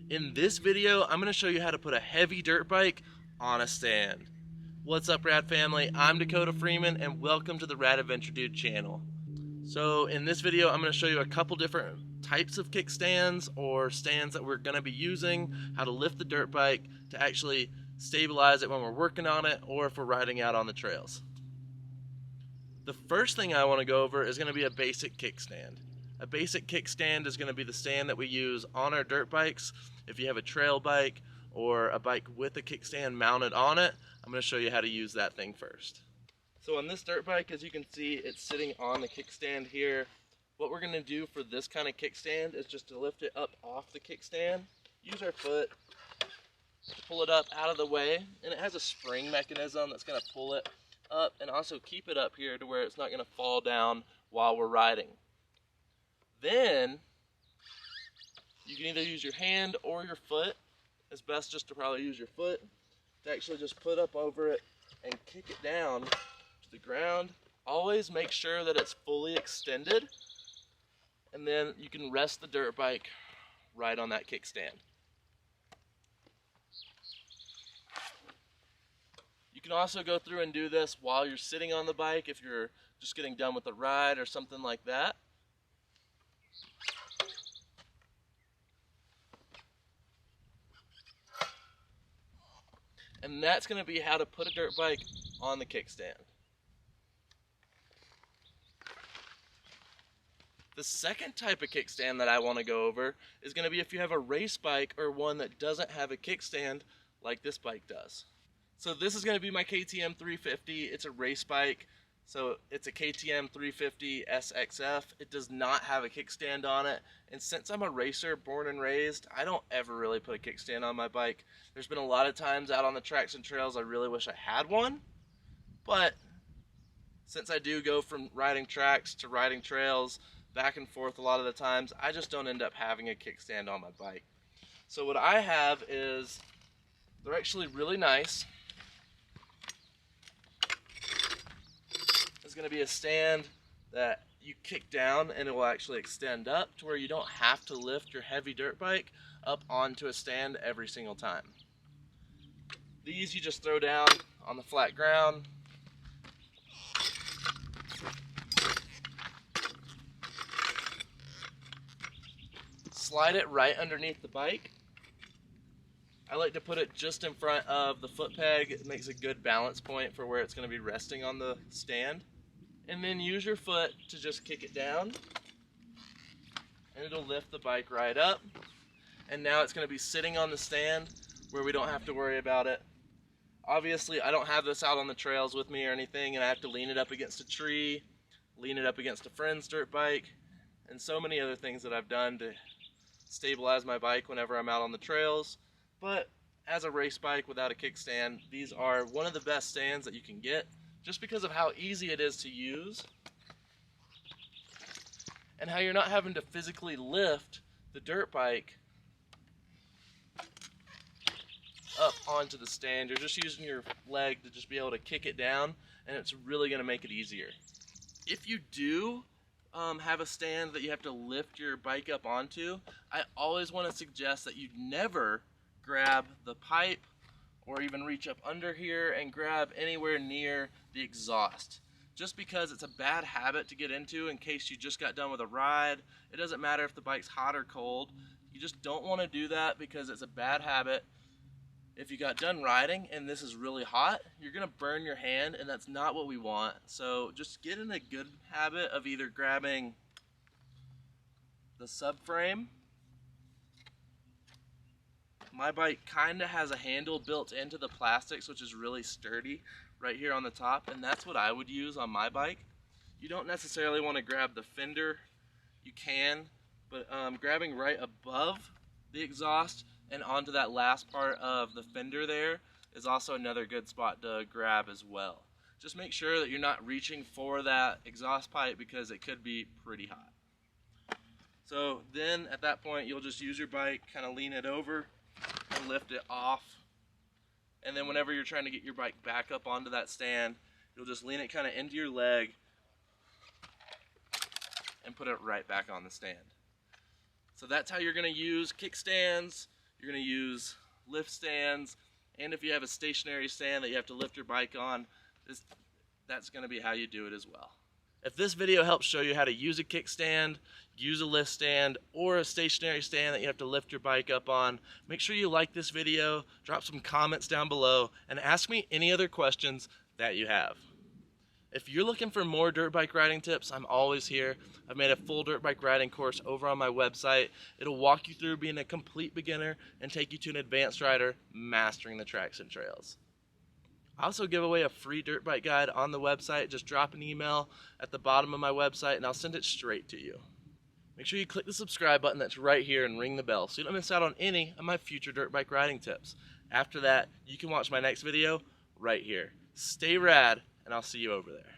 In this video, I'm going to show you how to put a heavy dirt bike on a stand. What's up, Rad family? I'm Dakota Freeman and welcome to the Rad Adventure Dude channel. So in this video, I'm going to show you a couple different types of kickstands or stands that we're going to be using, how to lift the dirt bike to actually stabilize it when we're working on it or if we're riding out on the trails. The first thing I want to go over is going to be a basic kickstand. A basic kickstand is going to be the stand that we use on our dirt bikes. If you have a trail bike or a bike with a kickstand mounted on it, I'm going to show you how to use that thing first. So on this dirt bike, as you can see, it's sitting on the kickstand here. What we're going to do for this kind of kickstand is just to lift it up off the kickstand, use our foot to pull it up out of the way, and it has a spring mechanism that's going to pull it up and also keep it up here to where it's not going to fall down while we're riding. Then you can either use your hand or your foot. It's best just to probably use your foot to actually just put up over it and kick it down to the ground. Always make sure that it's fully extended, and then you can rest the dirt bike right on that kickstand. You can also go through and do this while you're sitting on the bike if you're just getting done with a ride or something like that. And that's going to be how to put a dirt bike on the kickstand. The second type of kickstand that I want to go over is going to be if you have a race bike or one that doesn't have a kickstand like this bike does. So this is going to be my KTM 350. It's a race bike, so it's a KTM 350 SXF. It does not have a kickstand on it, and since I'm a racer born and raised, I don't ever really put a kickstand on my bike. There's been a lot of times out on the tracks and trails I really wish I had one, but since I do go from riding tracks to riding trails back and forth a lot of the times, I just don't end up having a kickstand on my bike. So what I have is, they're actually really nice. It's going to be a stand that you kick down and it will actually extend up to where you don't have to lift your heavy dirt bike up onto a stand every single time. These you just throw down on the flat ground. Slide it right underneath the bike. I like to put it just in front of the foot peg. It makes a good balance point for where it's going to be resting on the stand. And then use your foot to just kick it down, and it'll lift the bike right up. And now it's going to be sitting on the stand where we don't have to worry about it. Obviously, I don't have this out on the trails with me or anything, and I have to lean it up against a tree, lean it up against a friend's dirt bike, and so many other things that I've done to stabilize my bike whenever I'm out on the trails. But as a race bike without a kickstand, these are one of the best stands that you can get, just because of how easy it is to use and how you're not having to physically lift the dirt bike up onto the stand. You're just using your leg to just be able to kick it down, and it's really going to make it easier. If you do have a stand that you have to lift your bike up onto, I always want to suggest that you never grab the pipe or even reach up under here and grab anywhere near the exhaust. Just because it's a bad habit to get into in case you just got done with a ride. It doesn't matter if the bike's hot or cold. You just don't want to do that because it's a bad habit. If you got done riding and this is really hot, you're going to burn your hand, and that's not what we want. So just get in a good habit of either grabbing the subframe. My bike kind of has a handle built into the plastics, which is really sturdy right here on the top, and that's what I would use on my bike. You don't necessarily want to grab the fender. You can, but grabbing right above the exhaust and onto that last part of the fender there is also another good spot to grab as well. Just make sure that you're not reaching for that exhaust pipe because it could be pretty hot. So then at that point, you'll just use your bike, kind of lean it over and lift it off, and then whenever you're trying to get your bike back up onto that stand, you'll just lean it kind of into your leg and put it right back on the stand. So that's how you're going to use kickstands. You're going to use lift stands, and if you have a stationary stand that you have to lift your bike on, that's going to be how you do it as well. If this video helps show you how to use a kickstand, use a lift stand, or a stationary stand that you have to lift your bike up on, make sure you like this video, drop some comments down below, and ask me any other questions that you have. If you're looking for more dirt bike riding tips, I'm always here. I've made a full dirt bike riding course over on my website. It'll walk you through being a complete beginner and take you to an advanced rider mastering the tracks and trails. I also give away a free dirt bike guide on the website. Just drop an email at the bottom of my website and I'll send it straight to you. Make sure you click the subscribe button that's right here and ring the bell so you don't miss out on any of my future dirt bike riding tips. After that, you can watch my next video right here. Stay rad, and I'll see you over there.